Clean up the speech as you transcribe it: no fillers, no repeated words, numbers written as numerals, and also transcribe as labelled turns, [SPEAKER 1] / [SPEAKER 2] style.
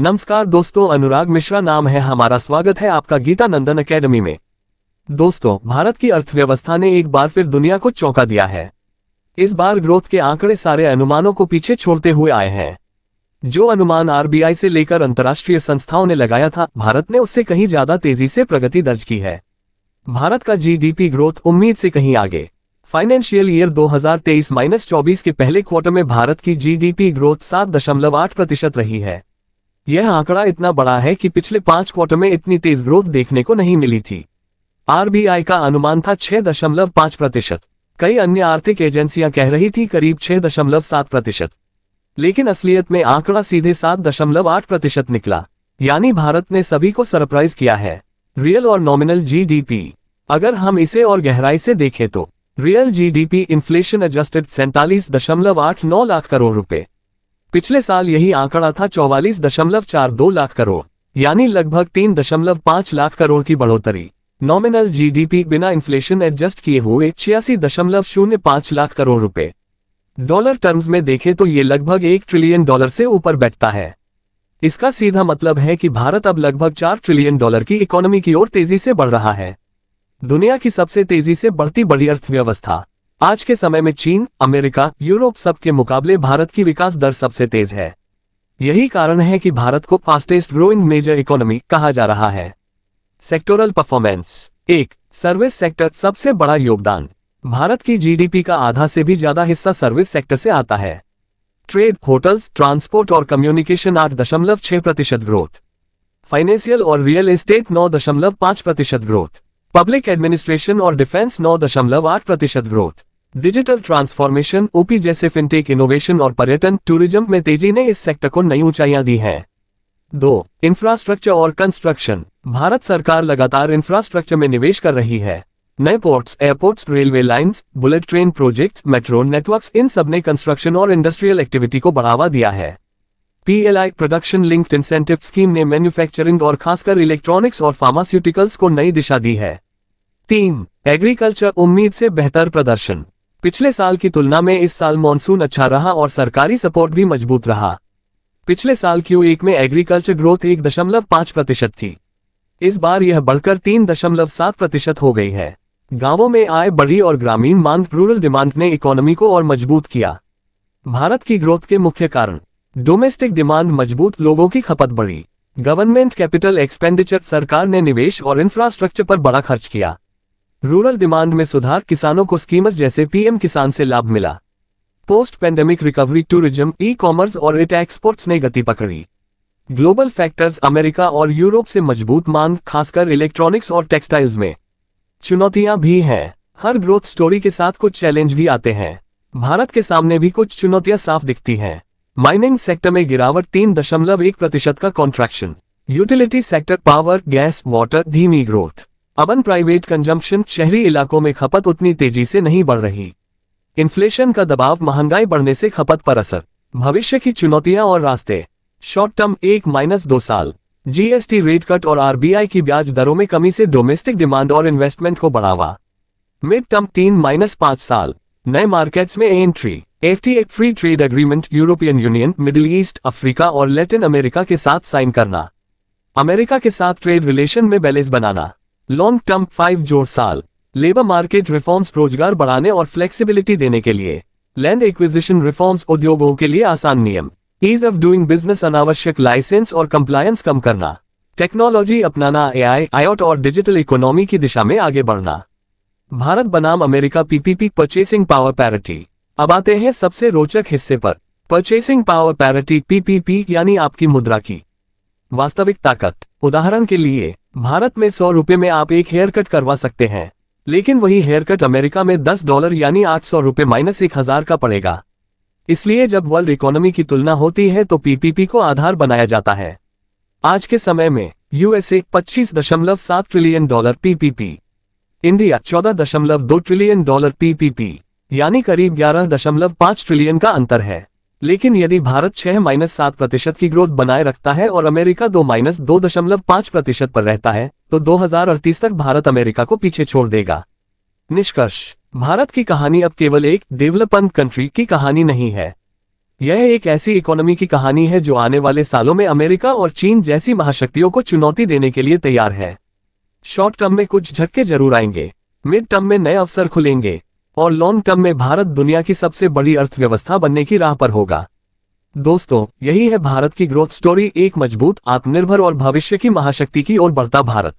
[SPEAKER 1] नमस्कार दोस्तों, अनुराग मिश्रा नाम है हमारा। स्वागत है आपका गीता नंदन एकेडमी में। दोस्तों, भारत की अर्थव्यवस्था ने एक बार फिर दुनिया को चौंका दिया है। इस बार ग्रोथ के आंकड़े सारे अनुमानों को पीछे छोड़ते हुए आए हैं। जो अनुमान आरबीआई से लेकर अंतर्राष्ट्रीय संस्थाओं ने लगाया था, भारत ने उससे कहीं ज्यादा तेजी से प्रगति दर्ज की है। भारत का जीडीपी ग्रोथ उम्मीद से कहीं आगे। फाइनेंशियल ईयर 2023-24 के पहले क्वार्टर में भारत की जीडीपी ग्रोथ 7.8% रही है। यह आंकड़ा इतना बड़ा है कि पिछले 5 क्वार्टर में इतनी तेज ग्रोथ देखने को नहीं मिली थी। आरबीआई का अनुमान था 6.5%। कई अन्य आर्थिक एजेंसियां कह रही थी करीब 6.7%, लेकिन असलियत में आंकड़ा सीधे 7.8% निकला। यानी भारत ने सभी को सरप्राइज किया है। रियल और नॉमिनल जीडीपी, अगर हम इसे और गहराई से देखें तो real GDP inflation adjusted 47.89 lakh crore रुपए। पिछले साल यही आंकड़ा था 44.42 लाख करोड़, यानी लगभग 3.5 लाख करोड़ की बढ़ोतरी। नॉमिनल जीडीपी बिना इन्फ्लेशन एडजस्ट किए हुए 86.05 लाख करोड़ रुपए। डॉलर टर्म्स में देखें तो ये लगभग $1 ट्रिलियन से ऊपर बैठता है। इसका सीधा मतलब है कि भारत अब लगभग $4 ट्रिलियन की इकोनॉमी की ओर तेजी से बढ़ रहा है। दुनिया की सबसे तेजी से बढ़ती बड़ी अर्थव्यवस्था। आज के समय में चीन, अमेरिका, यूरोप सब के मुकाबले भारत की विकास दर सबसे तेज है। यही कारण है कि भारत को फास्टेस्ट ग्रोइंग मेजर इकोनॉमी कहा जा रहा है। Sectoral performance. 1. सर्विस सेक्टर सबसे बड़ा योगदान। भारत की जीडीपी का आधा से भी ज्यादा हिस्सा सर्विस सेक्टर से आता है। ट्रेड, होटल्स, ट्रांसपोर्ट और कम्युनिकेशन 8.6% ग्रोथ। फाइनेंशियल और real estate 9.5% growth. Public administration और डिफेंस 9.8% ग्रोथ। डिजिटल ट्रांसफॉर्मेशन, ओपी जैसे फिनटेक, इनोवेशन और पर्यटन टूरिज्म में तेजी ने इस सेक्टर को नई ऊंचाइयां दी हैं। 2. इंफ्रास्ट्रक्चर और कंस्ट्रक्शन। भारत सरकार लगातार इंफ्रास्ट्रक्चर में निवेश कर रही है। नए ports, airports, railway lines, bullet train projects, metro networks, इन सब ने कंस्ट्रक्शन और इंडस्ट्रियल एक्टिविटी को बढ़ावा दिया है। PLI production linked incentive scheme ने मैन्युफैक्चरिंग और खासकर इलेक्ट्रॉनिक्स और फार्मास्यूटिकल्स को नई दिशा दी है। 3. एग्रीकल्चर उम्मीद से बेहतर प्रदर्शन। पिछले साल की तुलना में इस साल मॉनसून अच्छा रहा और सरकारी सपोर्ट भी मजबूत रहा। पिछले साल Q1 में एग्रीकल्चर ग्रोथ 1.5% थी। इस बार यह बढ़कर 3.7% हो गई है। गांवों में आय बढ़ी और ग्रामीण मांग, रूरल डिमांड ने इकोनॉमी को और मजबूत किया। भारत की ग्रोथ के मुख्य कारण। डोमेस्टिक डिमांड मजबूत, लोगों की खपत बढ़ी। गवर्नमेंट कैपिटल एक्सपेंडिचर, सरकार ने निवेश और इंफ्रास्ट्रक्चर पर बड़ा खर्च किया। रूरल डिमांड में सुधार, किसानों को स्कीम्स जैसे पीएम किसान से लाभ मिला। Post pandemic recovery, tourism, e commerce और इट एक्सपोर्ट्स ने गति पकड़ी। ग्लोबल फैक्टर्स, अमेरिका और यूरोप से मजबूत मांग, खासकर इलेक्ट्रॉनिक्स और टेक्सटाइल्स में। चुनौतियां भी हैं। हर ग्रोथ स्टोरी के साथ कुछ चैलेंज भी आते हैं। भारत के सामने भी कुछ चुनौतियां साफ दिखती हैं। माइनिंग सेक्टर में गिरावट, 3.1% का contraction. Utility sector, power, gas, water, धीमी ग्रोथ। अर्बन प्राइवेट कंजम्पशन, शहरी इलाकों में खपत उतनी तेजी से नहीं बढ़ रही। इन्फ्लेशन का दबाव, महंगाई बढ़ने से खपत पर असर। भविष्य की चुनौतियां और रास्ते। शॉर्ट टर्म 1-2 साल। जीएसटी रेट कट और आरबीआई की ब्याज दरों में कमी से डोमेस्टिक डिमांड और इन्वेस्टमेंट को बढ़ावा। मिड टर्म 3-5 साल। नए मार्केट्स में entry. FTA free trade agreement European union, middle east, Africa और लैटिन अमेरिका के साथ साइन करना। अमेरिका के साथ ट्रेड रिलेशन में बैलेंस बनाना। लॉन्ग टर्म 5 साल। लेबर मार्केट रिफॉर्म्स, रोजगार बढ़ाने और फ्लेक्सिबिलिटी देने के लिए। लैंड एक्विजिशन रिफॉर्म्स, उद्योगों के लिए आसान नियम। ईज ऑफ डूइंग बिजनेस, अनावश्यक लाइसेंस और कंप्लायंस कम करना। टेक्नोलॉजी अपनाना, एआई, आईओटी और डिजिटल इकोनॉमी की दिशा में आगे बढ़ना। भारत बनाम America PPP, purchasing power parity. अब आते हैं सबसे रोचक हिस्से पर। परचेसिंग पावर पैरिटी, पीपीपी, यानी आपकी मुद्रा की वास्तविक ताकत। उदाहरण के लिए, भारत में $100 में आप एक हेयर कट करवा सकते हैं, लेकिन वही हेयर कट अमेरिका में $10 यानी $800 माइनस 1000 का पड़ेगा। इसलिए जब वर्ल्ड इकोनॉमी की तुलना होती है तो पीपीपी को आधार बनाया जाता है। आज के समय में USA $25.7 trillion PPP, India $14.2 trillion PPP, यानी करीब 11.5 ट्रिलियन का अंतर है। लेकिन यदि भारत 6-7% की ग्रोथ बनाए रखता है और अमेरिका 2-2.5% पर रहता है, तो 2038 तक भारत अमेरिका को पीछे छोड़ देगा। निष्कर्ष। भारत की कहानी अब केवल एक डेवलपिंग कंट्री की कहानी नहीं है। यह एक ऐसी इकोनॉमी की कहानी है जो आने वाले सालों में अमेरिका और चीन जैसी महाशक्तियों को चुनौती देने के लिए तैयार है। शॉर्ट टर्म में कुछ झटके जरूर आएंगे, मिड टर्म में नए अवसर खुलेंगे और लॉन्ग टर्म में भारत दुनिया की सबसे बड़ी अर्थव्यवस्था बनने की राह पर होगा। दोस्तों, यही है भारत की ग्रोथ स्टोरी, एक मजबूत, आत्मनिर्भर और भविष्य की महाशक्ति की ओर बढ़ता भारत।